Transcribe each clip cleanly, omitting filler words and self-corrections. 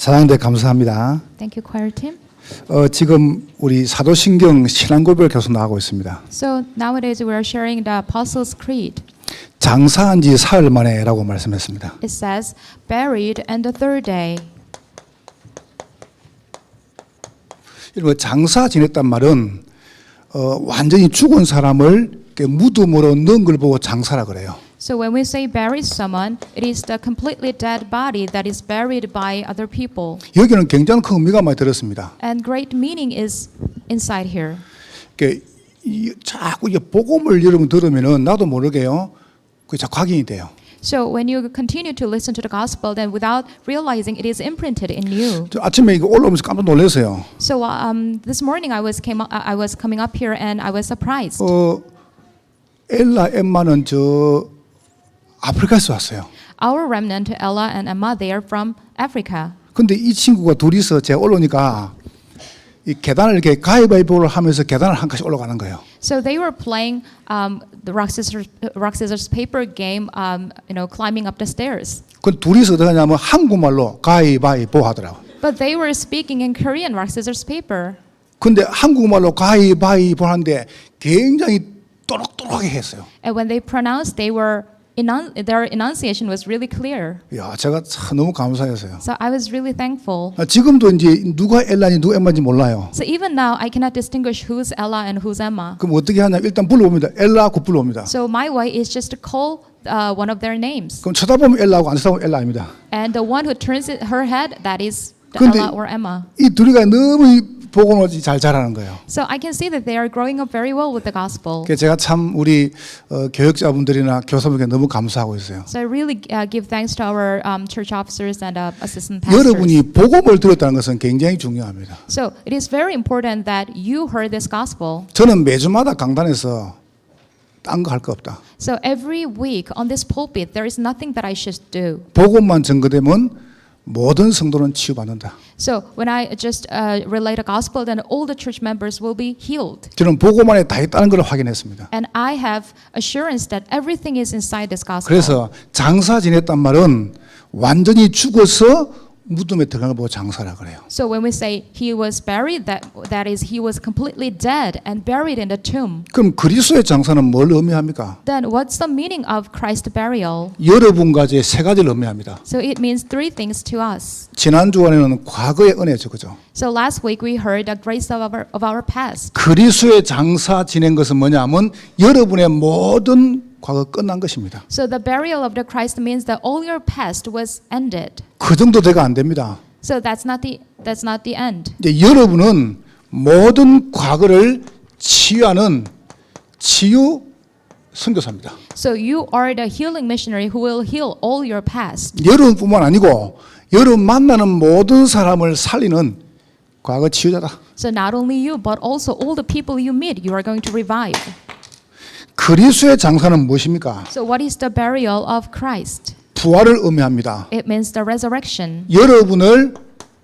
사랑대 감사합니다. Thank you, choir team. 지금 우리 사도신경 신앙고백을 계속 나가고 있습니다. So nowadays we are sharing the Apostles' Creed. 장사한 지 사흘 만에라고 말씀했습니다. It says, buried on the third day. 여러분 장사 지냈단 말은 완전히 죽은 사람을 이렇게 무덤으로 넣은 걸 보고 장사라 그래요. So when we say buried someone, it is the completely dead body that is buried by other people. 여기는 굉장히 큰 의미가 많이 들었습니다. And great meaning is inside here. 자꾸 이 복음을 여러분 들으면은 나도 모르게요. 그게 자꾸 확인이 돼요. So when you continue to listen to the gospel, then without realizing it is imprinted in you. 저 아침에 이거 올라오면서 깜짝 놀랐어요. So this morning I was coming up here and I was surprised. 엘라 엠마는 저 아프리카에서 왔어요. Our remnant, Ella and Emma, they are from Africa. 근데 이 친구가 둘이서 제가 올라오니까 이 계단을 이렇게 가위바위보를 하면서 계단을 한 칸씩 올라가는 거예요. So they were playing the rock scissors paper game, climbing up the stairs. 그 둘이서 어떻게 하냐면 한국말로 가위바위보 하더라고. But they were speaking in Korean rock scissors paper. 근데 한국말로 가위바위보 하는데 굉장히 또록또록하게 했어요. And when they pronounced, their enunciation was really clear. 야, 제가 참 너무 감사했어요. So I was really thankful. 지금도 이제 누가 엘라니 누가 엠마인지 몰라요. So even now, I cannot distinguish who's Ella and who's Emma. 그럼 어떻게 하냐? 일단 불러봅니다. 엘라 그 불러봅니다. So my way is just to call one of their names. 그럼 쳐다보면 엘라고 안 쳐다보면 엘라 아닙니다. And the one who turns her head, that is 근데 Ella or Emma. 이 둘이가 너무 이 복음을 잘 자라는 거예요. So I can see that they are growing up very well with the gospel. 제가 참 우리 교육자분들이나 교사분들께 너무 감사하고 있어요. So I really give thanks to our church officers and assistant pastors. 여러분이 복음을 들었다는 것은 굉장히 중요합니다. So it is very important that you heard this gospel. 저는 매주마다 강단에서 딴 거 할 거 없다. So every week on this pulpit, there is nothing that I should do. 복음만 전거되면 모든 성도는 치유받는다. So when I just relate a gospel, then all the church members will be healed. 저는 복음 안에 다 있다는 걸 확인했습니다. And I have assurance that everything is inside this gospel. 그래서 장사 지냈단 말은 완전히 죽어서 무덤에 들어가는 거 보고 장사라 그래요. So when we say he was buried, that is he was completely dead and buried in the tomb. 그럼 그리스도의 장사는 뭘 의미합니까? Then what's the meaning of Christ's burial? 여러분과 제 세 가지를 의미합니다. So it means three things to us. 지난 주간에는 과거의 은혜죠, 그죠? So last week we heard the grace of our past. 그리스도의 장사 지낸 것은 뭐냐면 여러분의 모든 과거 끝난 것입니다. So the burial of the Christ means that all your past was ended. 그 정도 돼가 안 됩니다. So that's not the end. 이제 여러분은 모든 과거를 치유하는 치유 선교사입니다. So you are the healing missionary who will heal all your past. 여러분뿐만 아니고 여러분 만나는 모든 사람을 살리는 과거 치유자다. So not only you, but also all the people you meet, you are going to revive. 그리스도의 장사는 무엇입니까? So what is the burial of Christ? 부활을 의미합니다. It means the resurrection. 여러분을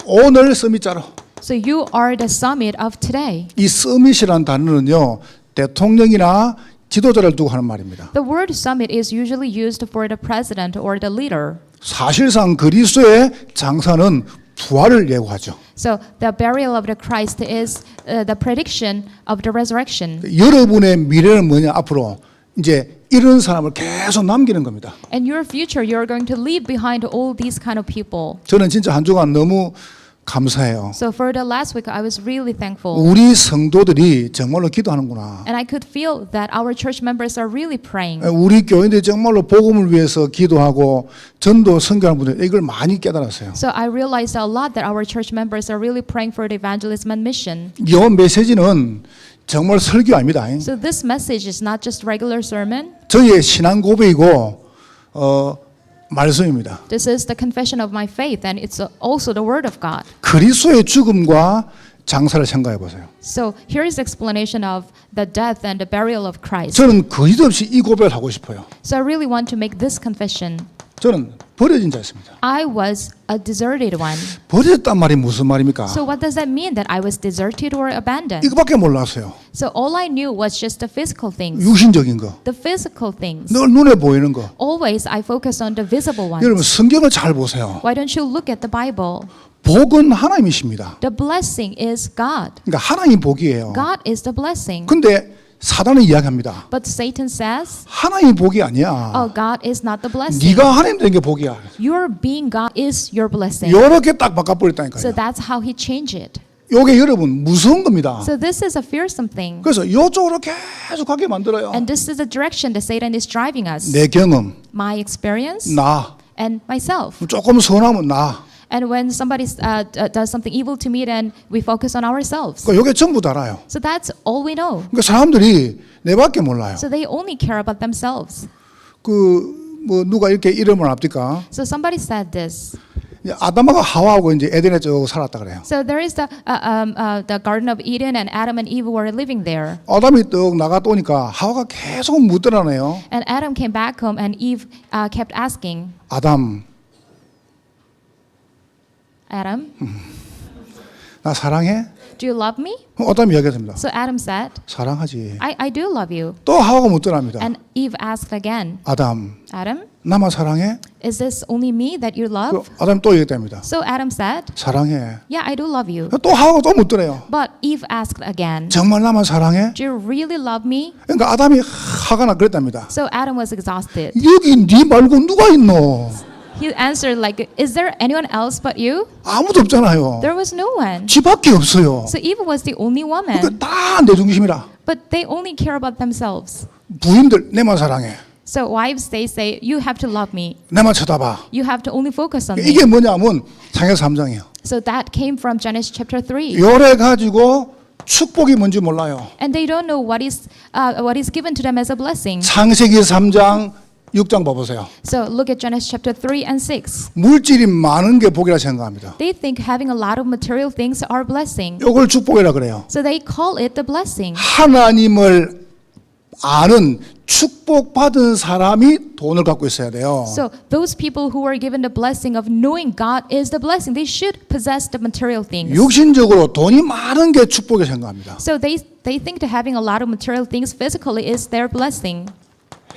오늘 서밋자로. So you are the summit of today. 이 서밋이라는 단어는요 대통령이나 지도자를 두고 하는 말입니다. The word summit is usually used for the president or the leader. 사실상 그리스도의 장사는 부활을 예고하죠. So the burial of the Christ is the prediction of the resurrection. 여러분의 미래는 뭐냐? 앞으로 이제 이런 사람을 계속 남기는 겁니다. And your future, you are going to leave behind all these kind of people. 저는 진짜 한 주간 너무 감사해요. So for the last week, I was really thankful. 우리 성도들이 정말로 기도하는구나. And I could feel that our church members are really praying. 우리 교인들이 정말로 복음을 위해서 기도하고 전도 선교하는 분들 이걸 많이 깨달았어요. So I realized a lot that our church members are really praying for the evangelism and mission. 이 메시지는 정말 설교 아닙니다. So this message is not just regular sermon. 저희의 신앙 고백이고 말씀입니다. This is the confession of my faith, and it's also the word of God. 그리스도의 죽음과 장사를 생각해 보세요. So here is the explanation of the death and the burial of Christ. 저는 거짓 없이 이 고백을 하고 싶어요. So I really want to make this confession. 저는 버려진 자였습니다. I was a deserted one. 버려졌단 말이 무슨 말입니까? So what does that mean that I was deserted or abandoned? 이거밖에 몰랐어요. So all I knew was just the physical things. 육신적인 거. The physical things. 늘 눈에 보이는 거. Always I focus on the visible ones. 여러분 성경을 잘 보세요. Why don't you look at the Bible? 복은 하나님이십니다. The blessing is God. 그러니까 하나님 복이에요. God is the blessing. 근데 사단은 이야기합니다. But Satan says, 하나님 복이 아니야. oh, God is not the blessing. 네가 하나님 된 게 복이야. Your being God is your blessing. 요렇게 딱 바꿔버렸다니까요. So that's how he changed it. 요게 여러분 무서운 겁니다. So this is a fearsome thing. 그래서 요쪽으로 계속 가게 만들어요. And this is the direction that Satan is driving us. 내 경험, My experience 나. and myself. 조금 선하면 나. And when somebody does something evil to me, then we focus on ourselves. 그러니까 요게 전부 다 알아요. So that's all we know. 그러니까 사람들이 내밖에 몰라요. So they only care about themselves. 뭐 누가 이렇게 이름을 합니까? So somebody said this. 아담하고 하와하고 이제 에덴에 쭉 살았다 그래요. So there is the Garden of Eden, and Adam and Eve were living there. 아담이 떡 나갔다 오니까 하와가 계속 묻더라네요. And Adam came back home, and Eve kept asking, 아담, Adam, 나 사랑해? do you love me? 아담이 이야기했습니다. So Adam said, 사랑하지. I do love you. 또 하와가 묻더랍니다. And Eve asked again, 아담, Adam, 나만 사랑해? is this only me that you 그 love? 아담이 또 얘기했답니다. So Adam said, 사랑해. yeah, I do love you. 또 하와가 또 묻더래요. But Eve asked again, 정말 나만 사랑해? do you really love me? 그러니까 아담이 화가 나 그랬답니다. So Adam was exhausted. 여기 네 말고 누가 있노? He answered like, is there anyone else but you? 아무도 없잖아요. There was no one. 지밖에 없어요. So Eve was the only woman. 그러니까 다 내 중심이라. But they only care about themselves. 부인들 내만 사랑해. So wives, they say, you have to love me. 내만 쳐다봐. You have to only focus on me. 이게 뭐냐면 창세기 3장이에요. So that came from Genesis chapter 3. 요래 가지고 축복이 뭔지 몰라요. And they don't know what is given to them as a blessing. 창세기 3장 6장 봐보세요. So look at Genesis chapter 3 and 6. 물질이 많은 게 복이라 생각합니다. They think having a lot of material things are blessing. 요걸 축복이라 그래요. So they call it the blessing. 하나님을 아는 축복받은 사람이 돈을 갖고 있어야 돼요. So those people who are given the blessing of knowing God is the blessing. They should possess the material things. 육신적으로 돈이 많은 게 축복이 생각합니다. So they think that having a lot of material things physically is their blessing.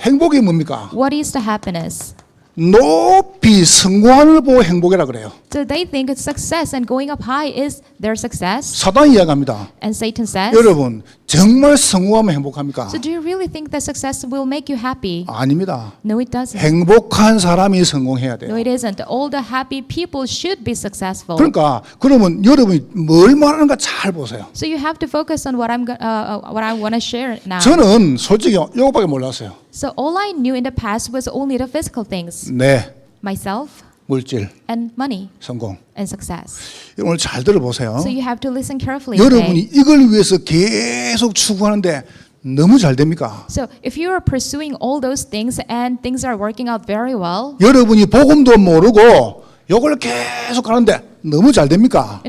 행복이 뭡니까? What is the happiness? 높이 성공하는 걸 보고 행복이라 그래요. So they think it's success and going up high is their success. 사단이 이야기합니다. And Satan says, 여러분 정말 성공하면 행복합니까? so do you really think that success will make you happy? 아닙니다. No, it doesn't. 행복한 사람이 성공해야 No, 돼요. it isn't. All the happy people should be successful. 그러니까 그러면 여러분이 뭘 말하는가 잘 보세요. So you have to focus on what I want to share now. 저는 솔직히 이거밖에 몰랐어요. So all I knew in the past was only the physical things, 네, myself 물질, and money 성공. and success. 오늘 잘 들어보세요. So you have to listen carefully 여러분이 today. 이걸 위해서 계속 추구하는데 너무 잘 됩니까? So if you are pursuing all those things and things are working out very well, 여러분이 복음도 모르고 이걸 계속 하는데 너무 잘 됩니까?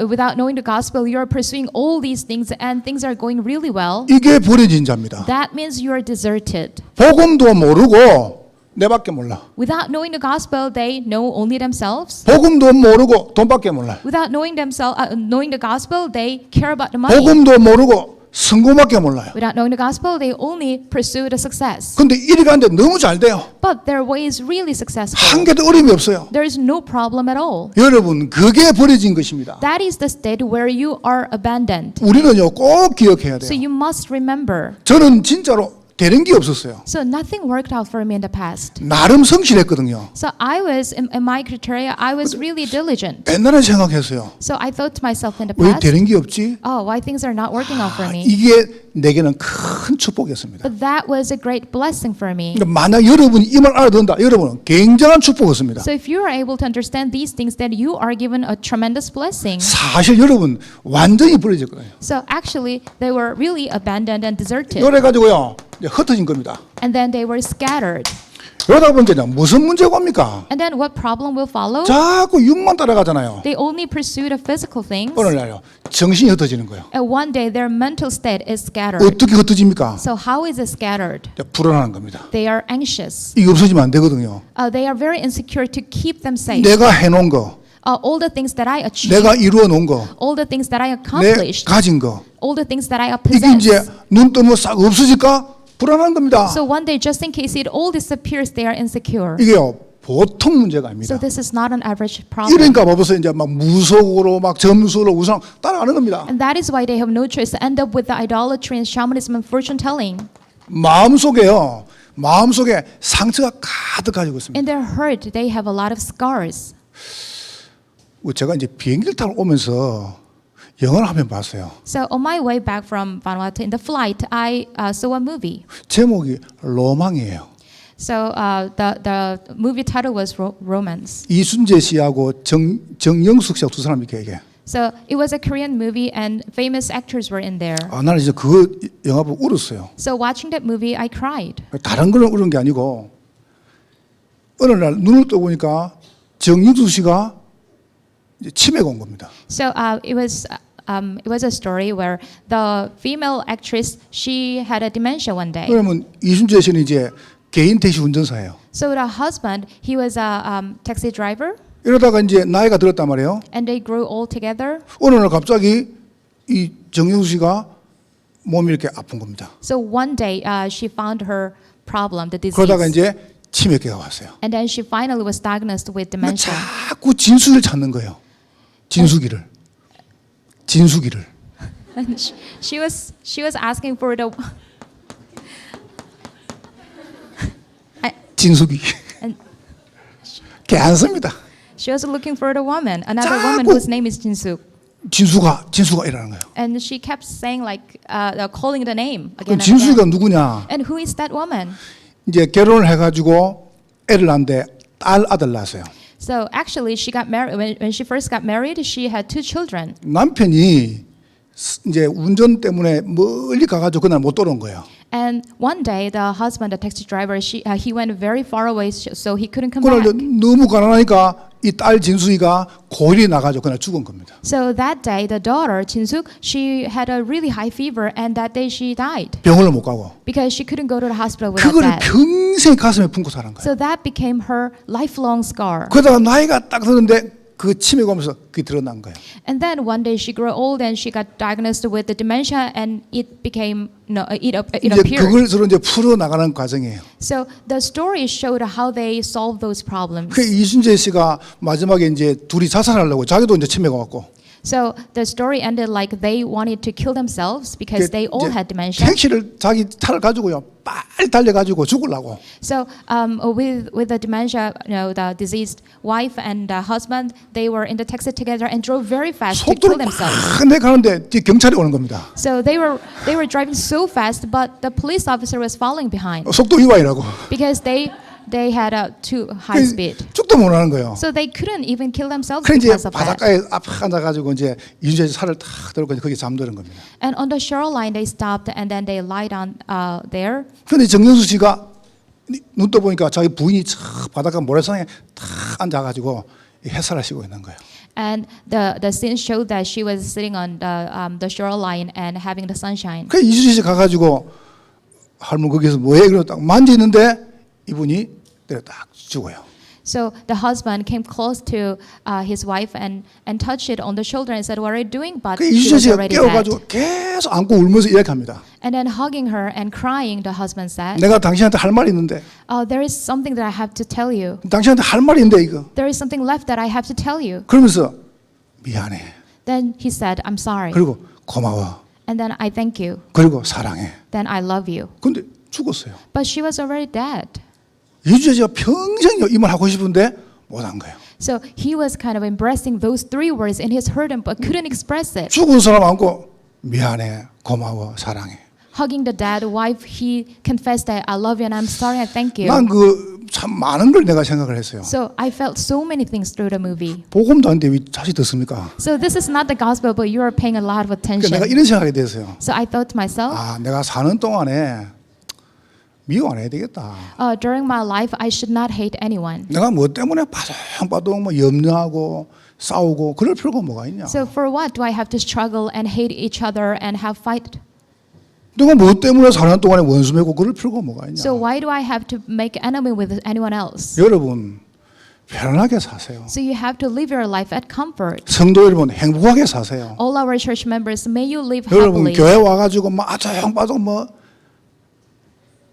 without knowing the gospel, you are pursuing all these things and things are going really well. 이게 버려진 자입니다. That means you are deserted. 복음도 모르고 내밖에 몰라. Without knowing the gospel, they know only themselves. 복음도 모르고 돈밖에 몰라. Without knowing knowing the gospel, they care about the money. 복음도 모르고 성공밖에 몰라요. Without knowing the gospel, they only pursue the success. 근데 이리 가는데 너무 잘 돼요. But their way is really successful. 한 개도 어려움이 없어요. There is no problem at all. 여러분 그게 버려진 것입니다. That is the state where you are abandoned. 우리는요 꼭 기억해야 So 돼요. you must remember. 저는 진짜로 되는 게 없었어요. So nothing worked out for me in the past. 나름 성실했거든요. So I was in my criteria, I was really diligent. 옛날에 생각했어요. So I thought to myself in the 왜 past, 되는 게 없지? oh, why things are not working out for me? 이게 내게는 큰 축복이었습니다. But that was a great blessing for me. 그러니까 만약 여러분이 이 말 알아듣는다, 여러분은 굉장한 축복이었습니다. So if you are able to understand these things, then you are given a tremendous blessing. 사실 여러분 완전히 버려졌거든요. So actually, they were really abandoned and deserted. 이래 가지고요 이제 흩어진 겁니다. And then they were scattered. 그러다 보니까 무슨 문제가 옵니까? And then what problem will follow? 자꾸 육만 따라가잖아요. They only pursued the physical things. 오늘날요 정신이 흩어지는 거예요. And one day their mental state is scattered. 어떻게 흩어집니까? So how is it scattered? 이제 불안한 겁니다. They are anxious. 이게 없어지면 안 되거든요. They are very insecure to keep them safe. 내가 해놓은 거, All the things that I achieved, 내가 이루어 놓은 거, all the things that I 내 accomplished, 가진 거, all the things that I 이게 이제 possess. 눈 뜨면 싹 없어질까? 불안한 겁니다. So one day, just in case it all disappears, they are insecure. 이게요 보통 문제가 So 아닙니다. this is not an average problem. 이러니까 봐보세요. 이제 막 무속으로 막 점수로 우상 따라가는 겁니다. And that is why they have no choice to end up with the idolatry and shamanism and fortune telling. 마음속에요. 마음속에 상처가 가득 가지고 있습니다. In their hurt, they have a lot of scars. 제가 이제 비행기를 타고 오면서 영화를 한 편 봤어요. So on my way back from Vanuatu in the flight, I saw a movie. 제목이 로망이에요. So the movie title was Romance. 이순재 씨하고 정영숙 씨하고 두 사람이 이렇게. So it was a Korean movie and famous actors were in there. 나는 이제 그 영화 보고 울었어요. So watching that movie, I cried. 다른 거는 울은 게 아니고 어느 날 눈을 떠 보니까 정영숙 씨가 이제 치매가 온 겁니다. So it was a story where the female actress, she had a dementia one day. 그러면 이순재 씨는 이제 개인 택시 운전사예요. So the husband, he was a taxi driver, 이러다가 이제 나이가 들었단 말이에요. and they grew old together. 어느 날 갑자기 이 정영숙 씨가 몸이 이렇게 아픈 겁니다. So one day, she found her problem, the 그러다가 disease, 이제 치매가 왔어요. and then she finally was diagnosed with dementia. 자꾸 진수를 찾는 거예요. 진수기를. And she was asking for the 진수기. and 걔 안 씁니다. she was looking for the woman, another 자꾸- woman whose name is Jinsuk. 진수가 이라는 거예요. And she kept saying calling the name 그럼 again and 진수가 again. 누구냐? And who is that woman? 이제 결혼을 해가지고 애를 낳는데 아들 낳았어요. So actually, she got married when she first got married. She had 2 children, 남편이 이제 운전 때문에 멀리 가가지고 그날 못 돌아온 거예요. and one day the husband, the taxi driver, he went very far away, so he couldn't come 그날 back. 너무 가난하니까 이 딸 진수이가 고일이 나가지고 그날 죽은 겁니다. So that day, the daughter Jinsuk, she had a really high fever, and that day she died 병원을 못 가고 because she couldn't go to the hospital with 그거를 that. 평생 가슴에 품고 사는 거예요. So that became her lifelong scar. 그러다가 나이가 딱 드는데 그 치매가 오면서 그게 드러난 거예요. And then one day she grew old and she got diagnosed with the dementia, and it became it 이제 appeared. 그걸 서로 이제 풀어 나가는 과정이에요. So the story showed how they solved those problems. 그 이순재 씨가 마지막에 이제 둘이 자살하려고 자기도 이제 치매가 왔고 So the story ended like they wanted to kill themselves because they all 이제 had dementia. 택시를 자기 차를 가지고요 빨리 달려가지고 죽으려고. So with the dementia, the diseased wife and the husband, they were in the taxi together and drove very fast to kill 속도를 themselves. 막 내가는데 뒤에 경찰이 오는 겁니다. So they were driving so fast, but the police officer was following behind 속도 위반이라고. because they had a too high speed. 죽도 못 하는 거예요. So they couldn't even kill themselves 그래 이제 because of that. 바닷가에 앞 앉아가지고 이제 이순재 씨 살을 탁 들고 거기 잠드는 겁니다. And on the shoreline, they stopped and then they lied on there. 그런데 정영수 씨가 눈 떠 보니까 자기 부인이 저 바닷가 모래성에 탁 앉아가지고 햇살을 쐬고 있는 거예요. And the scene showed that she was sitting on the shoreline and having the sunshine. 그 이순재 씨 가가지고 할머니 거기서 뭐해? 그러고 딱 만지는데 이분이 때려 딱 죽어요. So the husband came close to his wife and touched it on the shoulder and said, "What are you doing?" But 그 she 이순재 was 씨가 already dead. 깨워가지고 계속 안고 울면서 이야기합니다. And then hugging her and crying, the husband said, 내가 당신한테 할 말이 있는데, "There is something that I have to tell you. 당신한테 할 말이 있는데 이거. There is something left that I have to tell you." 그러면서 미안해. Then he said, "I'm sorry." 그리고 고마워. And then I thank you. 그리고 사랑해. Then I love you. 근데 죽었어요. But she was already dead. 이순재 씨가 평생 이 말 하고 싶은데 못 한 거예요. So he was kind of embracing those 3 words in his hurt, but couldn't express it. 죽은 사람 안고 미안해, 고마워, 사랑해. Hugging the dead wife, he confessed that I love you and I'm sorry, I thank you. 난 그 참 많은 걸 내가 생각을 했어요. So I felt so many things through the movie. 복음도 아닌데 왜 다시 듣습니까? So this is not the gospel, but you are paying a lot of 그러니까 attention. 내가 이런 생각이 됐어요. So I thought to myself, 아, 내가 사는 동안에 미워 안 해야 되겠다. during my life, I should not hate anyone. 내가 뭐 때문에 바둥바둥 뭐 염려하고 싸우고 그럴 필요가 뭐가 있냐? So for what do I have to struggle and hate each other and have fight? 내가 뭐 때문에 사는 동안에 원수 맺고 그럴 필요가 뭐가 있냐? So why do I have to make enemy with anyone else? 여러분 편안하게 사세요. So you have to live your life at comfort. 성도 여러분 행복하게 사세요. All our church members, may you live 여러분 happily. 교회 와가지고 뭐 아조용빠종 뭐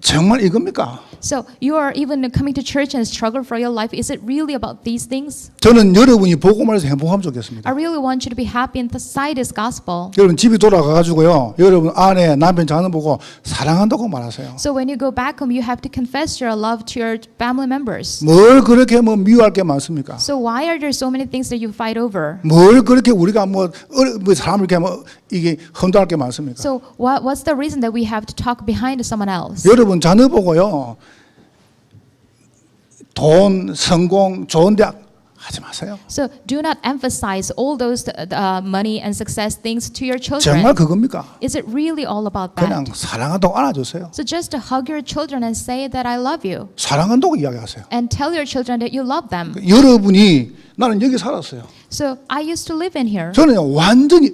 정말 이겁니까? So you are even coming to church and struggle for your life. Is it really about these things? 저는 여러분이 복음을 행복하면 좋겠습니다. I really want you to be happy inside this gospel. 여러분 집에 돌아가가지고요. 여러분 아내, 남편, 자녀 보고 사랑한다고 말하세요. So when you go back home, you have to confess your love to your family members. 뭘 그렇게 뭐 미워할 게 많습니까? So why are there so many things that you fight over? 뭘 그렇게 우리가 뭐 사람을 이렇게 뭐 이게 험담할 게 많습니까? So what's the reason that we have to talk behind someone else? 여러분 자녀 보고요. 돈, 성공, 좋은 대학 하지 마세요. So do not emphasize all those money and success things to your 정말 children. 그겁니까? Is it really all about 그냥 that? 사랑한다고 안아주세요. So just to hug your children and say that I love you, 사랑한다고 이야기하세요. and tell your children that you love them. 여러분이 나는 여기 살았어요. So I used to live in here. 저는 완전히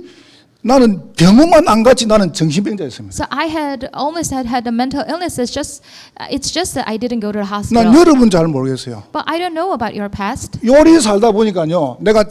나는 병원만 안 갔지 나는 정신병자였습니다. So I had almost had a mental illness. It's just that I didn't go to the 난 hospital. 여러분 잘 모르겠어요. But I don't know about your past. 요리 살다 보니까요. 내가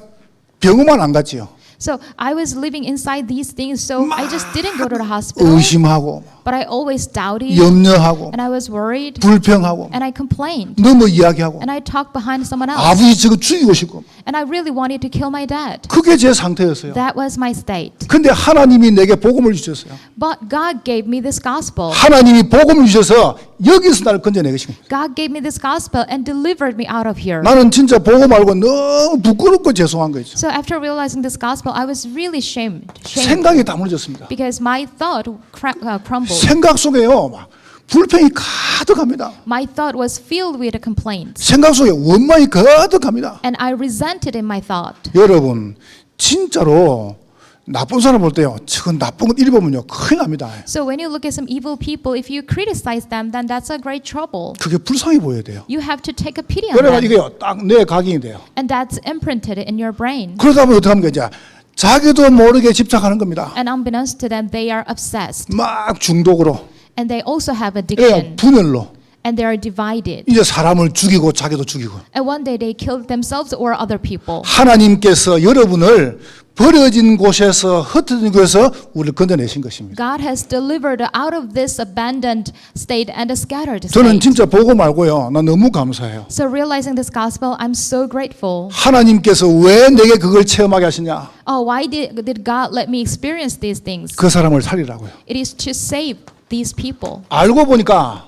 병원만 안 갔지요. So I was living inside these things. So I just didn't go to the hospital. 의심하고 But I always doubted, 염려하고 and I was worried, 불평하고 and I complained, 너무 이야기하고 and I talked behind someone else, 아버지 저거 죽이고 싶고 and I really wanted to kill my dad. 그게 제 상태였어요. That was my state. 근데 하나님이 내게 복음을 주셨어요. But God gave me this gospel. 하나님이 복음을 주셔서 여기서 나를 건져내신 겁니다. God gave me this gospel and delivered me out of here. 나는 진짜 복음 알고 너무 부끄럽고 죄송한 거죠. So after realizing this gospel, I was really shamed 생각이 다 무너졌습니다. because my thought crumbled. 생각 속에요 막 불평이 가득합니다. My thought was filled with complaints, 생각 속에 원망이 가득합니다. and I resented in my thought. 여러분 진짜로 나쁜 사람 볼 때요. 지금 나쁜 것 일보면요 큰일 납니다. So when you look at some evil people, if you criticize them, then that's a great trouble. 그게 불쌍히 보여야 돼요. You have to take a pity on 그래가 them, 이게요 딱 내 각인이 돼요. and that's imprinted in your brain. 그러다 보면 어떻게 합니까 이제 자기도 모르게 집착하는 겁니다. And unbeknownst to them, they are obsessed, 막 중독으로, and they also have 예, addiction, 분열로 and they are divided. 이제 사람을 죽이고 자기도 죽이고. And one day they killed themselves or other people. 하나님께서 여러분을 버려진 곳에서 흩어진 곳에서 우리를 건져내신 것입니다. God has delivered out of this abandoned state and a scattered 저는 state. 진짜 보고 말고요. 나 너무 감사해요. So realizing this gospel, I'm so grateful. 하나님께서 왜 내게 그걸 체험하게 하시냐? Oh, why did God let me experience these things? 그 사람을 살리라고요. It is to save these people. 알고 보니까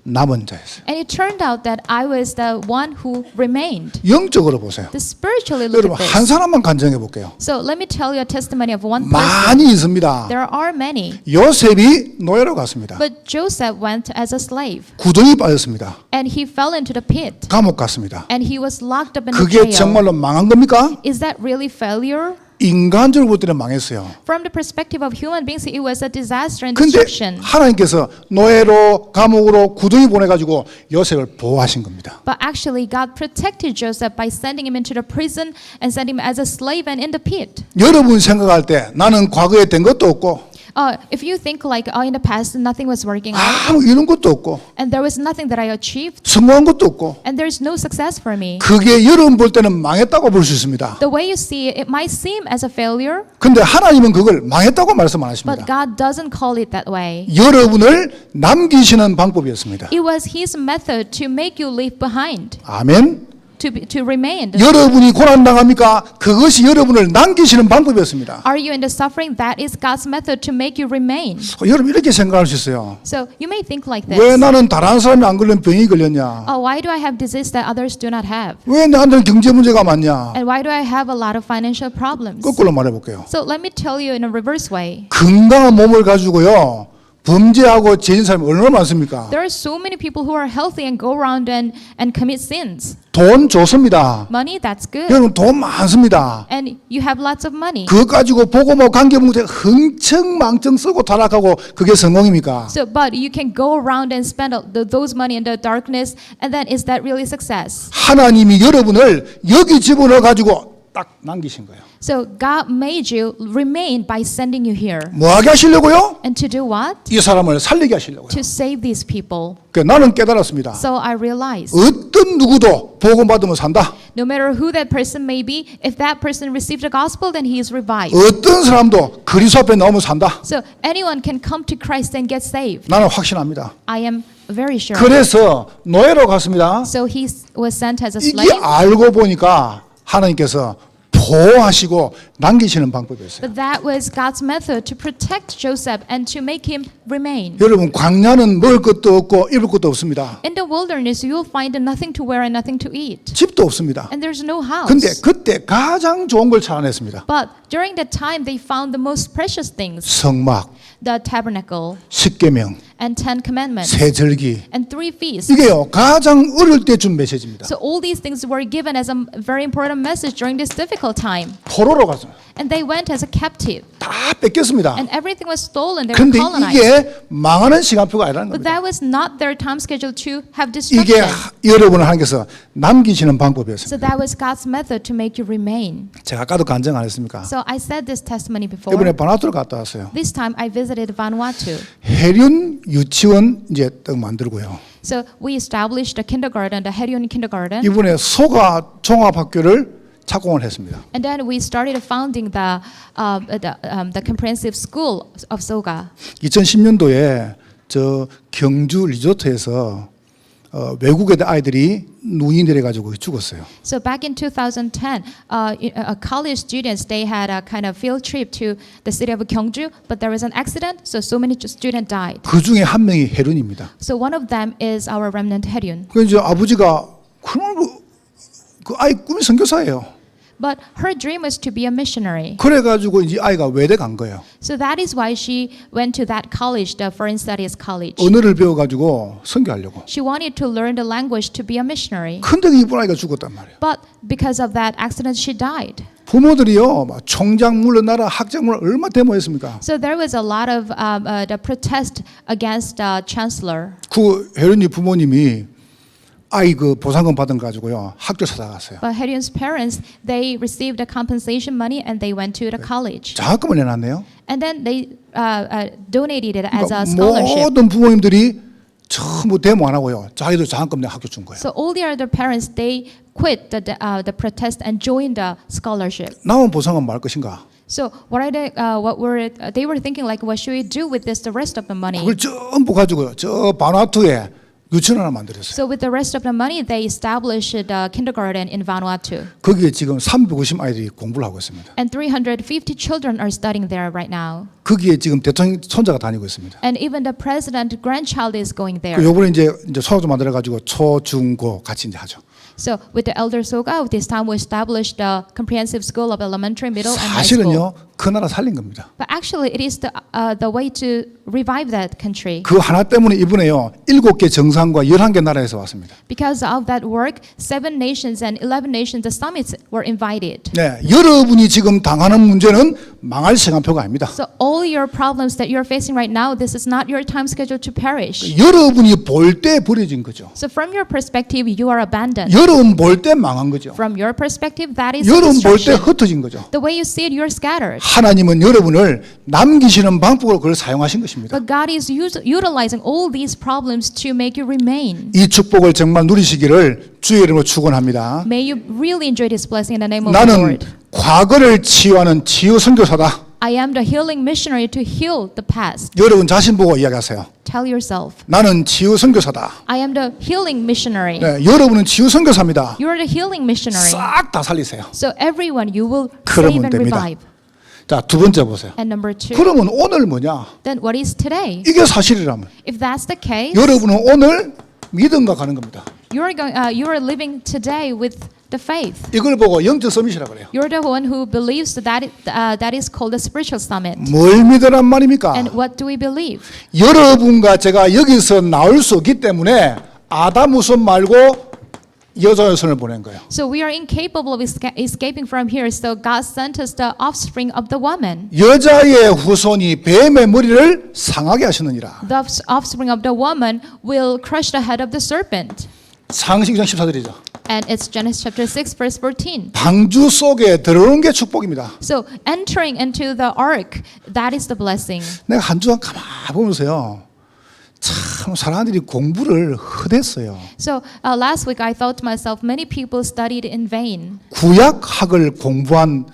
남은 자였어요. And it turned out that I was the one who remained. 영적으로 보세요. To spiritually look 여러분 at 한 this. 사람만 간증해 볼게요. So let me tell you a testimony of one person. 많이 있습니다. There are many. 요셉이 노예로 갔습니다. But Joseph went as a slave. 구덩이 빠졌습니다. And he fell into the pit. 감옥 갔습니다. And he was locked up in the 그게 jail. 정말로 망한 겁니까? Is that really failure? 인간적으로 볼 때는 망했어요. From the perspective of human beings, it was a disaster and 근데 destruction. 하나님께서 노예로 감옥으로 구덩이 보내가지고 요셉을 보호하신 겁니다. But actually, God protected Joseph by sending him into the prison and sent him as a slave and in the pit. 여러분 생각할 때 나는 과거에 된 것도 없고 If you think like, in the past nothing was working out, 아무 이런 것도 없고 and there was nothing that I achieved, 성공한 것도 없고 and there's no success for me. 그게 여러분 볼 때는 망했다고 볼 수 있습니다. The way you see it, it might seem as a failure, 근데 하나님은 그걸 망했다고 말씀 안 but 하십니다. God doesn't call it that way. 여러분을 남기시는 방법이었습니다. It was His method to make you leave behind, 아멘. to remain. 여러분이 고난당합니까? 그것이 여러분을 남기시는 방법이었습니다. Are you in the suffering? That is God's method to make you remain. 여러분 이렇게 생각할 수 있어요. So you may think like 왜 this. 나는 다른 사람이 안 걸린 병이 걸렸냐? Why do I have disease that others do not have? 왜 나한테는 경제 문제가 많냐? And why do I have a lot of financial problems? 거꾸로 말해볼게요. So let me tell you in a reverse way. 건강한 몸을 가지고요 범죄하고 죄인 사람이 얼마나 많습니까? There are so many people who are healthy and go around and commit sins. 돈 좋습니다. Money, that's good. 여러분 돈 많습니다. And you have lots of money. 그거 가지고 복음하고 관계문제 흥청망청 쓰고 타락하고 그게 성공입니까? So, but you can go around and spend those money in the darkness, and then is that really success? 하나님이 여러분을 여기 집어넣어 가지고 딱 남기신 거예요. So God made you remain by sending you here. 뭐 하게 하시려고요? And to do what? 이 사람을 살리게 하시려고요. To save these people. 그러니까 나는 깨달았습니다. So I realized 어떤 누구도 복음 받으면 산다. no matter who that person may be, if that person received the gospel, then he is revived. 어떤 사람도 그리스도 앞에 나오면 산다. So anyone can come to Christ and get saved. 나는 확신합니다. I am very sure. 그래서 노예로 갔습니다. So he was sent as a 이게 slave. 알고 보니까 하나님께서 보호하시고 남기시는 방법이었어요. But that was God's method to protect Joseph and to make him remain. 여러분 광야는 먹을 것도 없고 입을 것도 없습니다. In the wilderness, you will find nothing to wear and nothing to eat. 집도 없습니다. And there's no house. 근데 그때 가장 좋은 걸 찾아냈습니다. But during that time, they found the most precious things, 성막, the tabernacle 십계명, and 10 commandments 세절기. and 3 feasts. 이게요 가장 어릴 때 준 메시지입니다. So all these things were given as a very important message during this difficult time. 포로로 갔어요. And they went as a captive. 다 뺏겼습니다. And everything was stolen. They were 그런데 colonized. 이게 망하는 시간표가 아니라는 But 겁니다. that was not their time schedule to have 이게 destruction. 여러분을 하나님께서 남기시는 방법이었습니다. So that was God's method to make you remain. 제가 아까도 간증 안 했습니까? So I said this testimony before. 이번에 바나투를 갔다 왔어요. This time I visited Vanuatu. 해륜 유치원 이제 딱 만들고요. So we established a kindergarten, the Herion Kindergarten. 이번에 소가 종합학교를 착공을 했습니다. And then we started founding the comprehensive school of Soga. 2010년도에 저 경주 리조트에서 외국의 아이들이 눈이 내려가지고 죽었어요. So back in 2010, college students, they had a kind of field trip to the city of Gyeongju, but there was an accident, so many students died. 그 중에 한 명이 해륜입니다. So one of them is our remnant Herion. 그래서 이제 아버지가 그 아이 꿈이 선교사예요. But her dream was to be a missionary. 그래가지고 이제 아이가 외대 간 거예요. So that is why she went to that college, the Foreign Studies College. 언어를 배워가지고 선교하려고. She wanted to learn the language to be a missionary. 근데 이쁜 아이가 죽었단 말이에요. But because of that accident, she died. 부모들이요, 막 총장 물러나라, 학장 물러나라 얼마 데모했습니까? So there was a lot of the protest against the chancellor. 그 혜련이 부모님이 아이 그 보상금 받은 거 가지고요 학교 찾아갔어요. But Herion's parents, they received the compensation money and they went to the college. 장학금을 내놨네요. And then they donated it as a 그러니까 scholarship. 모든 부모님들이 전부 데모 안 하고요. 자기도 장학금 내 학교 준 거예요. So all the other parents, they quit the protest and joined the scholarship. 남은 보상은 뭐 할 것인가? So they were thinking like, what should we do with this, the rest of the money? 그걸 전부 가지고요. 저 바누아투에 유치원 하나 만들었어요. So with the rest of the money, they established a kindergarten in Vanuatu. 거기에 지금 350 아이들이 공부를 하고 있습니다. And 350 children are studying there right now. 거기에 지금 대통령 손자가 다니고 있습니다. And even the president grandchild is going there. 요번에 이제 소학교 만들어 가지고 초, 중, 고 같이 이제 하죠. So with the elder Soga, this time we established the comprehensive school of elementary, middle, and high school. 사실은요 그 나라 살린 겁니다. But actually, it is the way to revive that country. 그 하나 때문에 이번에요 7개 정상과 11개 나라에서 왔습니다. Because of that work, 7 nations and 11 nations, the summits were invited. 네, 여러분이 지금 당하는 문제는 망할 시간표가 아닙니다. So all your problems that you're facing right now, this is not your time schedule to perish. 여러분이 볼 때 버려진 거죠. So from your perspective, you are abandoned. 여러분 볼 때 망한 거죠. From your perspective, that is 여러분 볼 때 destruction. 흩어진 거죠. The way you see it, you're scattered. 하나님은 여러분을 남기시는 방법으로 그걸 사용하신 것입니다. But God is utilizing all these problems to make you remain. 이 축복을 정말 누리시기를 주의 이름으로 축원합니다. May you really enjoy this blessing in the name of the 나는 Lord. 과거를 치유하는 치유 선교사다. I am the healing missionary to heal the past. 여러분 자신 보고 이야기하세요. Tell yourself, 나는 치유 선교사다. I am the healing missionary. 네, 여러분은 치유 선교사입니다. You are the healing missionary. 싹 다 살리세요. So everyone you will 그러면 save and 됩니다. revive. 자, 두 번째 보세요. And number 2, 그러면 오늘 뭐냐? then what is today? 이게 사실이라면 If that's the case, 여러분은 오늘 믿음과 가는 겁니다. you are living today with the faith. 이걸 보고 영적 서밋이라고 그래요. You're the one who believes that is called the spiritual summit. 뭘 믿으란 말입니까? And what do we believe? 여러분과 제가 여기서 나올 수 없기 때문에 아담 후손 말고 여자의 손을 보낸 거예요. So we are incapable of escaping from here. So God sent us the offspring of the woman. 여자의 후손이 뱀의 머리를 상하게 하시느니라. The offspring of the woman will crush the head of the serpent. 상식상 14절이죠. And it's Genesis chapter 6 verse 14. 방주 속에 들어오는 게 축복입니다. So entering into the ark, that is the blessing. 내가 한 주간 가만히 보면서요. 참 사람들이 공부를 헛했어요. So last week I thought to myself, many people studied in vain. 구약학을 공부한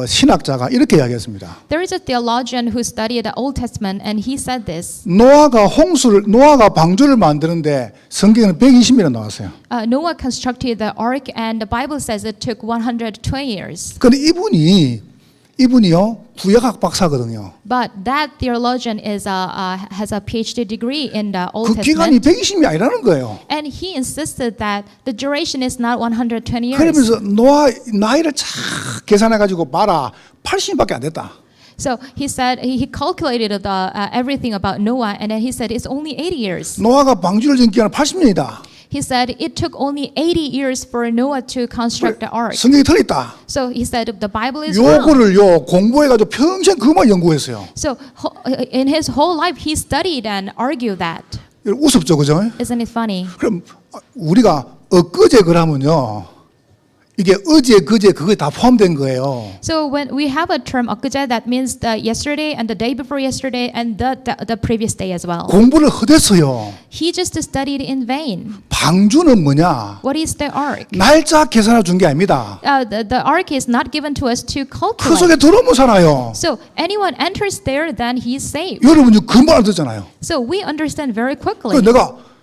신학자가 이렇게 이야기했습니다. There is a theologian who studied the Old Testament and he said this. 노아가 방주를 만드는데 성경에는 120년이 나왔어요. Noah constructed the ark and the Bible says it took 120 years. 근데 이분이요 구약학 박사거든요. But that theologian is has a PhD degree in the Old 그 기간이 Testament. 120년이 아니라는 거예요. And he insisted that the duration is not 120 years. 그러면서 노아 나이를 쫙 계산해 가지고 봐라 80밖에 안 됐다. So he said he calculated the everything about Noah and then he said it's only 80 years. 노아가 방주를 짓는 기간은 80년이다. He said it took only 80 years for Noah to construct the ark. 성경이 틀렸다. So he said the Bible is wrong. 요거를요 공부해 가지고 평생 그만 연구했어요. So in his whole life he studied and argued that. 우습죠, 그죠? Isn't it funny? 그럼 우리가 엊그제 그러면요. 이게 어제 그제 그게 다 포함된 거예요. So when we have a term 엊그제, that means the yesterday and the day before yesterday and the previous day as well. 공부를 헛했어요. He just studied in vain. 방주는 뭐냐? What is the ark? 날짜 계산해 준 게 아닙니다. The ark is not given to us to 그 calculate. 속에 들어오면 살아요. So anyone enters there, then he is saved. 여러분이 금방 알아듣잖아요. So we understand very 그 quickly. 내가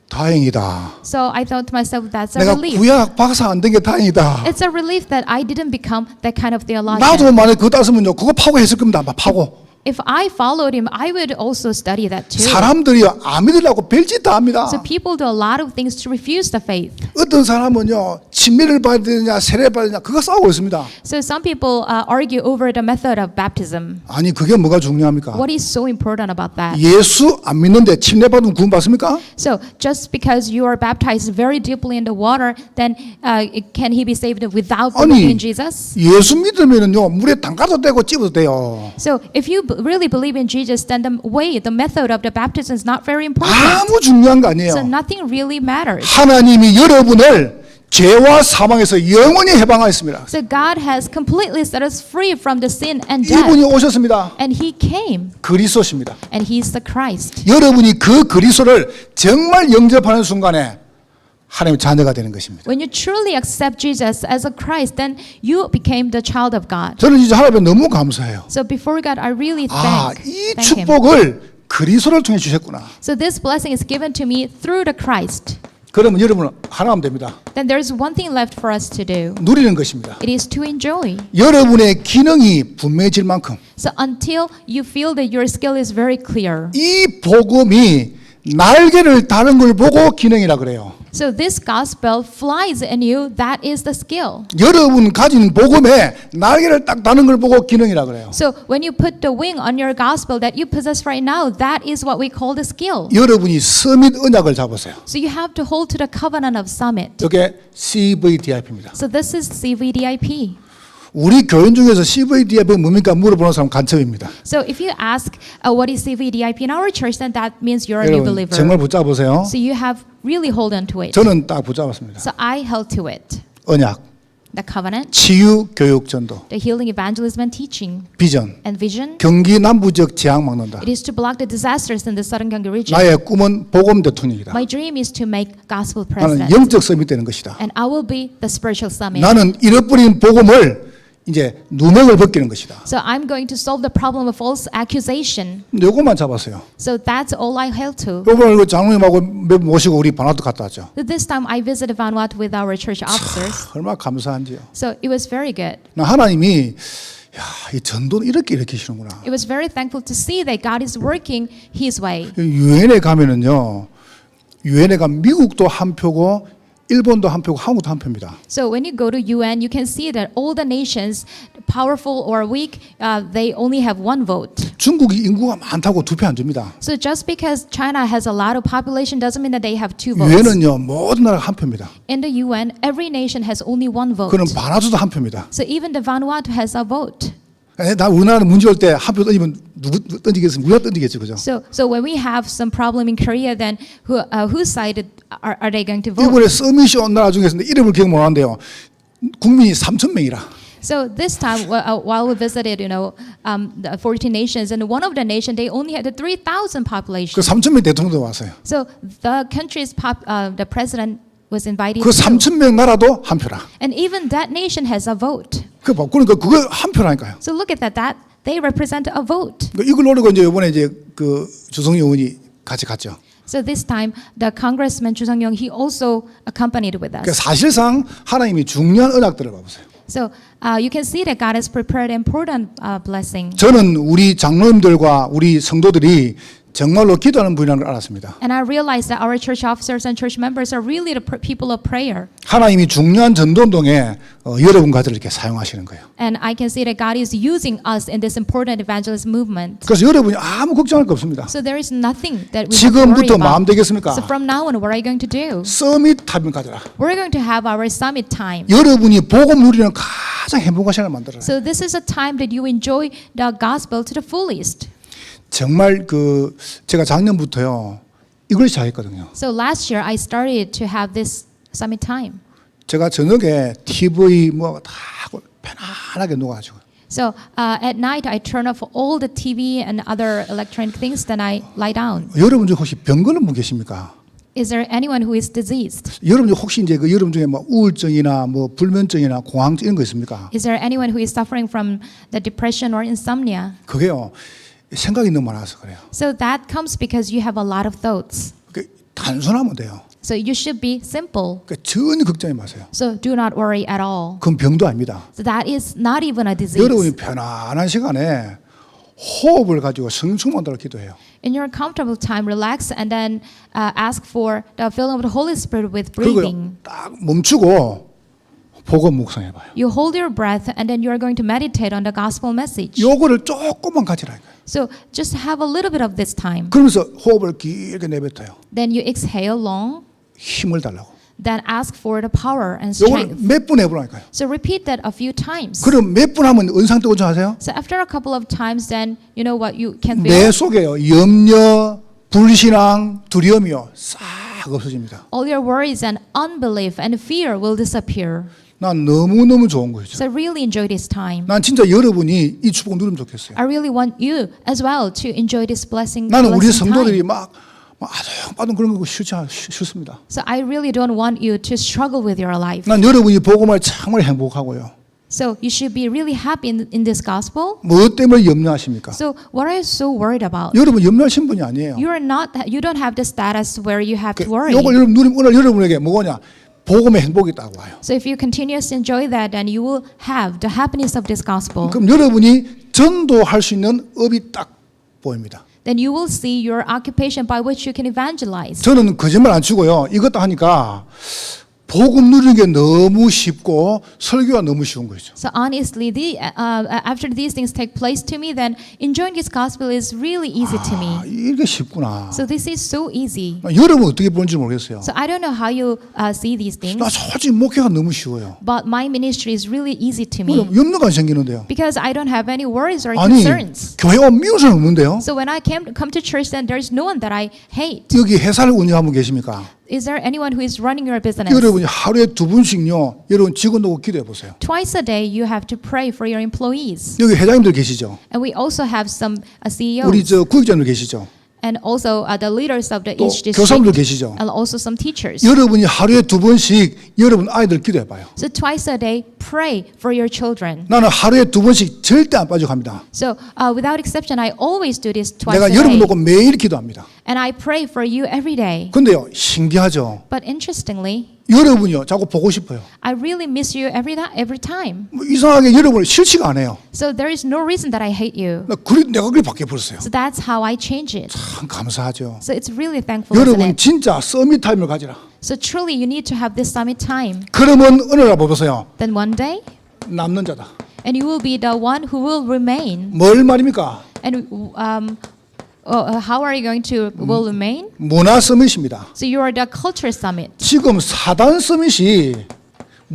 다행이다. So I thought to myself, that's a 내가 relief. 구약 박사 안 된 게 다행이다. It's a relief that I didn't become that kind of theologian. 나도 만약 그거 따으면요, 그거 파고 했을 겁니다. 파고. If I followed him, I would also study that too. 사람들이 안 믿으려고 별짓 다 합니다. So people do a lot of things to refuse the faith. 어떤 사람은요, 침례를 받아야 되느냐, 세례를 받아야 되느냐, 그거 싸우고 있습니다. So some people argue over the method of baptism. 아니, 그게 뭐가 중요합니까? What is so important about that? 예수 안 믿는데 침례 받으면 구원 받습니까? So just because you are baptized very deeply in the water, then can he be saved without believing in Jesus? 예수 믿으면은요, 물에 담가도 되고 찝어도 돼요. So if you really believe in Jesus, then the way, the method of the baptism is not very important. 아무 중요한 거 So 아니에요. nothing really matters. 하나님이 여러분을 죄와 사망에서 영원히 해방하였습니다. So God has completely set us free from the sin and death. 이분이 오셨습니다. And he came, 그리스도십니다. and he's the Christ. 여러분이 그 그리스도를 정말 영접하는 순간에 하나님의 자녀가 되는 것입니다. When you truly accept Jesus as a Christ, then you became the child of God. 저는 이제 하나님께 너무 감사해요. So before God, I really 이 thank him. 축복을 그리스도를 통해 주셨구나. So this blessing is given to me through the Christ. 그러면 여러분은 하나 하면 됩니다. Then there's one thing left for us to do. 누리는 것입니다. It is to enjoy. 여러분의 기능이 분명해질 만큼 So until you feel that your skill is very clear. 이 복음이 날개를 다는 걸 보고 기능이라 그래요. So this gospel flies in you. That is the skill. 여러분 가진 복음에 날개를 딱 다는 걸 보고 기능이라 그래요. So when you put the wing on your gospel that you possess right now, that is what we call the skill. 여러분이 서밋 언약을 잡으세요. So you have to hold to the covenant of summit. 이게 CVDIP입니다. So this is CVDIP. 우리 교인 중에서 CVDIP 뭡니까 물어보는 사람 간첩입니다. So if you ask what is CVDIP in our church, then that means you're a new 여러분 believer. 정말 붙잡으세요. So you have really hold on to it. 저는 딱 붙잡았습니다. So I held to it. 언약, The covenant, 치유, 교육, 전도, the healing, evangelism, and teaching, 비전, and vision. 경기 남부적 재앙 막는다. It is to block the disasters in the southern Gyeonggi region. 나의 꿈은 복음 대통령이다. My dream is to make gospel 나는 president. 영적 서밋 되는 것이다. And I will be the spiritual summit. 나는 잃어버린 복음을 이제 누명을 벗기는 것이다. So I'm going to solve the problem of false accusation. 요것만 잡았어요. So that's all I held to. 요번에 장로님하고 몇 분 모시고 우리 바나도 갔다 왔죠. This time I visited Vanuatu with our church officers. 얼마나 감사한지요. So it was very good. 나 하나님이 이 전도는 이렇게 일으키시는구나. It was very thankful to see that God is working His way. 유엔에 가면은요. 유엔에 가면 미국도 한 표고 일본도 한 표고 한국도 한 표입니다. So when you go to UN, you can see that all the nations, powerful or weak, they only have one vote. 중국이 인구가 많다고 두 표 안 줍니다. So just because China has a lot of population doesn't mean that they have two votes. 유엔은요 모든 나라가 한 표입니다. In the UN, every nation has only one vote. 그럼 바나두도 한 표입니다. So even the Vanuatu has a vote. 나 우리나라 문제 올 때 한 표 던지면 누구 던지겠습니까? 우리가 던지겠죠, 그죠? So when we have some problem in Korea, then whose side are they going to vote? 이번에 서밋이 온 나라 중에서 이름을 기억 못 하는데요. 국민이 3,000명이라. So this time, while we visited, the 14 nations, and one of the nation, they only had a 3,000 population. 그 3,000명 대통령도 왔어요. So the country's the president was invited. 그 too. 3,000명 나라도 한 표라. And even that nation has a vote. 그러니까 그거 한 표라니까요. So look at that they represent a vote. 그러니까 이걸 노리고 이제 이번에 이제 그 주성영 의원이 같이 갔죠. So this time, the Congressman Chu Sung-young, he also accompanied with 그러니까 us. 사실상 하나님이 중요한 언약들을 봐보세요. So you can see that God has prepared important blessing. 저는 우리 장로님들과 우리 성도들이 정말로 기도하는 분이라는 걸 알았습니다. And I realized that our church officers and church members are really the people of prayer. 하나님이 중요한 전도운동에 여러분과들 이렇게 사용하시는 거예요. And I can see that God is using us in this important evangelist movement. 그래서 여러분이 아무 걱정할 거 없습니다. So there is nothing that we have to worry 지금부터 마음 about. 되겠습니까? So from now on, what are you going to do? 서밋 타임 가져라. We're going to have our summit time. 여러분이 복음 누리는 가장 행복한 시간을 만들어라. So this is a time that you enjoy the gospel to the fullest. 정말 그 제가 작년부터요 이걸 시작했거든요. So last year I started to have this summit time. 제가 저녁에 TV 뭐 다 하고 편안하게 누워가지고 So at night I turn off all the TV and other electronic things, then I lie down. 여러분 중 혹시 병 걸린 분 계십니까? Is there anyone who is diseased? 여러분 중 혹시 이제 그 여러분 중에 뭐 우울증이나 뭐 불면증이나 공황증 이런 거 있습니까? Is there anyone who is suffering from the depression or insomnia? 그게요 생각이 너무 많아서 그래요. So that comes because you have a lot of thoughts. 그 단순하면 돼요. So you should be simple. 그 전혀 걱정하지 마세요. So do not worry at all. 그건 병도 아닙니다. So that is not even a disease. 여러분이 편안한 시간에 호흡을 가지고 성령 충만도를 기도해요. In your comfortable time, relax and then ask for the filling of the Holy Spirit with 그리고 breathing. 딱 멈추고 복음 묵상해봐요. You hold your breath and then you are going to meditate on the gospel message. 요거를 조금만 가지라니까요. So just have a little bit of this time. 그러면서 호흡을 길게 내뱉어요. Then you exhale long, 힘을 달라고. then ask for the power and 요걸 strength. 몇 분 해보라니까요. So repeat that a few times. 그럼 몇 분 하면 은상 뜨고 하세요? So after a couple of times, then you know what you can 내 feel. 속에요 염려, 불신앙, 두려움이요 싹 없어집니다. All your worries and unbelief and fear will disappear. 난 너무너무 좋은 거죠. So I really enjoy this time. 난 진짜 여러분이 이 축복 누리면 좋겠어요. I really want you as well to enjoy this blessing. 나는 우리 blessing 성도들이 time. 막 아둥바둥 그런 거 싫습니다. So I really don't want you to struggle with your life. 난 여러분이 복음을 정말 행복하고요. So you should be really happy in this gospel. 뭐 때문에 염려하십니까? So what are you so worried about? 여러분 염려하신 분이 아니에요. You don't have the status where you have to worry. 요걸 여러분 누리면 오늘 여러분에게 뭐냐? 복음의 행복이 있다고 와요. So if you continuously enjoy that, then you will have the happiness of this gospel. 그럼 여러분이 전도할 수 있는 업이 딱 보입니다. Then you will see your occupation by which you can evangelize. 저는 거짓말 안 치고요. 이것도 하니까 복음 누리는 게 너무 쉽고 설교가 너무 쉬운 거죠. So honestly, after these things take place to me, then enjoying this gospel is really easy to me. 이게 쉽구나. So this is so easy. 여러분 어떻게 보는지 모르겠어요. So I don't know how you see these things, 나 솔직히 목회가 너무 쉬워요. but my ministry is really easy to me 그럼 염려가 안 생기는데요. because I don't have any worries or 아니 concerns. 교회 온 미운 사람 없는데요. So when I come to church, then there's no one that I hate. 여기 회사를 운영하는 분 계십니까? Is there anyone who is running your business? 여러분이 하루에 2분씩요. 여러분 직원하고 기도해 보세요. Twice a day, you have to pray for your employees. 여기 회장님들 계시죠? And we also have some CEOs. 우리 저 구역장들 계시죠? And also the leaders of the 또 each 교사님들 district. 계시죠? And also some teachers. 여러분이 하루에 2번씩 여러분 아이들 기도해 봐요. So twice a day, pray for your children. 나는 하루에 2번씩 절대 안 빠져갑니다. So without exception, I always do this twice 내가 a 여러분 day. 놓고 매일 기도합니다. And I pray for you every day. 근데요 신기하죠. But interestingly, 여러분이요 자꾸 보고 싶어요. I really miss you every time. 뭐 이상하게 여러분을 싫지가 않아요. So there is no reason that I hate you. 내가 그렇게 바뀌어 버렸어요. So that's how I change it. 참 감사하죠. So it's really thankful, isn't 여러분 it? 진짜 서밋 타임을 가지라. So truly, you need to have this summit time. 그러면 어느 날 보세요. Then one day, 남는 자다. and you will be the one who will remain. 뭘 말입니까? And how are you going to will remain? 문화 서밋입니다. So you are the culture summit. 지금 사단 서밋이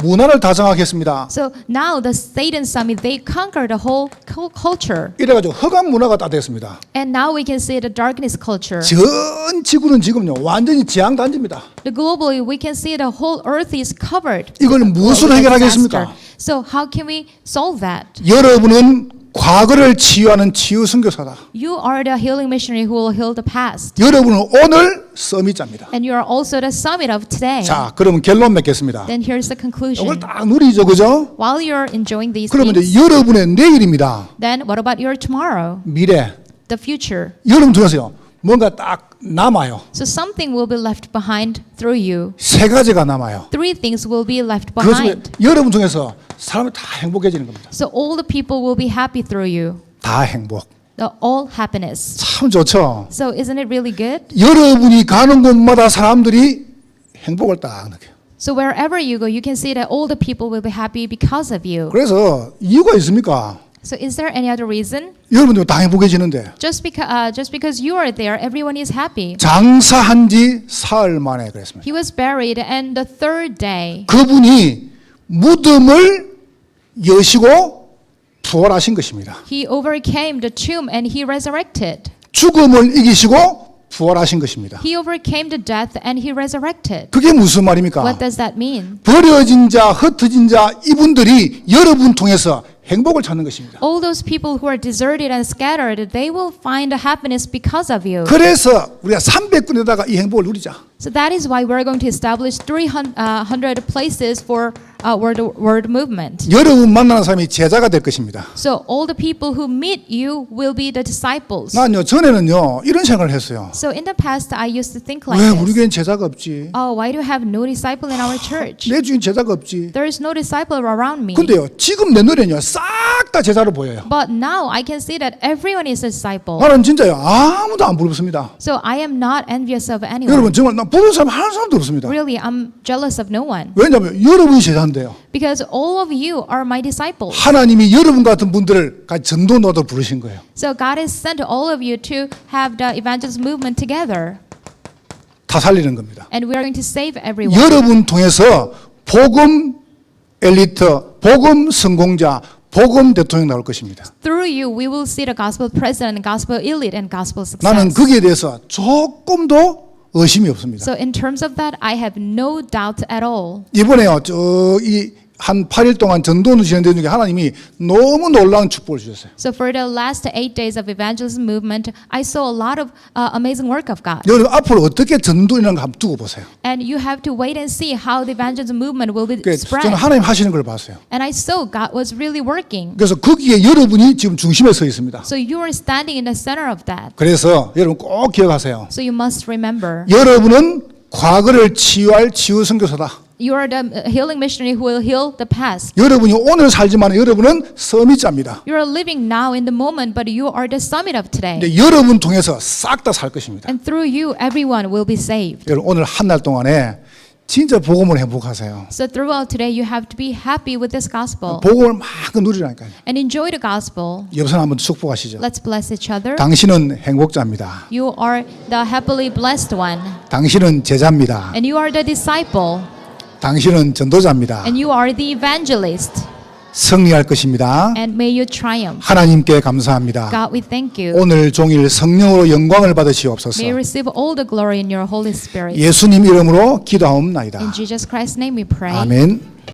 문화를 다 장악했습니다. So now the Satan summit, they conquered the whole culture. 이래가지고 흑암 문화가 다 됐습니다. And now we can see the darkness culture. 전 지구는 지금요 완전히 재앙단지입니다. Globally, we can see the whole earth is covered. 이걸 무엇으로 with 해결하겠습니까? disaster. So how can we solve that? 여러분은 과거를 치유하는 치유 선교사다. You are the healing missionary who will heal the past. 여러분은 오늘 서밋자입니다. And you are also the summit of today. 자, 그러면 결론 맺겠습니다. Then here's the 이걸 conclusion. 딱 누리죠, 그죠? While you're enjoying these 그러면 things, 이제 여러분의 내일입니다. then what about your tomorrow, 미래. the future? 여러분 들으세요. 뭔가 딱 남아요. So something will be left behind through you. 세 가지가 남아요. Three things will be left 그것은 behind. 여러분 중에서 사람이 다 행복해지는 겁니다. So all the people will be happy through you. 다 행복. The all happiness. 참 좋죠. So isn't it really good? 여러분이 가는 곳마다 사람들이 행복을 딱 느껴요. So wherever you go, you can see that all the people will be happy because of you. 그래서 이유가 있습니까? So is there any other reason? 여러분들 다 행복해지는데 Just because you are there, everyone is happy. 장사한 지 사흘 만에 그랬습니다. He was buried, and the third day, 그분이 무덤을 여시고 부활하신 것입니다. he overcame the tomb and he resurrected. 죽음을 이기시고 부활하신 것입니다. He overcame the death and he resurrected. 그게 무슨 말입니까? What does that mean? 버려진 자, 흩어진 자 이분들이 여러분 통해서 행복을 찾는 것입니다. All those people who are deserted and scattered, they will find happiness because of you. 그래서 우리가 300군데다가 이 행복을 누리자. So that is why we're going to establish 300 places for word movement. 여러분 만나는 사람이 제자가 될 것입니다. So all the people who meet you will be the disciples. 난요 전에는요 이런 생각을 했어요. So in the past, I used to think like 왜 this. 우리 교회는 제자가 없지? Oh, why do you have no disciple in our church? 내 주인 제자가 없지. There is no disciple around me. 근데요 지금 내 눈에는요 싹 다 제자로 보여요. But now I can see that everyone is a disciple. 나는 진짜요 아무도 안 부럽습니다. So I am not envious of anyone. 여러분 정말 나 부러운 사람 한 사람도 없습니다. Really, I'm jealous of no one. 왜냐하면 여러분이 제자인데요. Because all of you are my disciples. 하나님이 여러분 같은 분들을 전도노도 부르신 거예요. So God has sent all of you to have the evangelism movement together. 다 살리는 겁니다. And we are going to save everyone. 여러분 통해서 복음 엘리트, 복음 성공자, 복음 대통령 나올 것입니다. Through you, we will see the gospel president, gospel elite, and gospel success. 나는 거기에 대해서 조금도 의심이 없습니다. So in terms of that, I have no doubt at all. 이번에요, 저이 한 8일 동안 전도는 진행되는 중에 하나님이 너무 놀라운 축복을 주셨어요. So for the last 8 days of evangelism movement, I saw a lot of amazing work of God. 여러분 앞으로 어떻게 전도인을 한번 두고 보세요. And you have to wait and see how the evangelism movement will be 저는 spread. 하나님 하시는 걸 봤어요. And I saw God was really working. 그래서 거기에 여러분이 지금 중심에 서 있습니다. So you are standing in the center of that. 그래서 여러분 꼭 기억하세요. So you must remember. 여러분은 과거를 치유할 치유 선교사다. You are the healing missionary who will heal the past. 여러분이 오늘 살지만 여러분은 서밋자입니다. You are living now in the moment, but you are the summit of today. 근데 여러분 통해서 싹 다 살 것입니다. And through you, everyone will be saved. 여러분 오늘 한 달 동안에 진짜 복음을 행복하세요. So throughout today, you have to be happy with this gospel 복음을 마음껏 누리라니까요. and enjoy the gospel. 옆선 한번 축복하시죠. Let's bless each other. 당신은 행복자입니다. You are the happily blessed one, 당신은 제자입니다. and you are the disciple, 당신은 전도자입니다. and you are the evangelist, 승리할 것입니다. and may you triumph. 하나님께 감사합니다. God, we thank you. 오늘 종일 성령으로 영광을 받으시옵소서. May you receive all the glory in your Holy Spirit. 예수님 이름으로 기도하옵나이다. In Jesus Christ's name we pray. 아멘.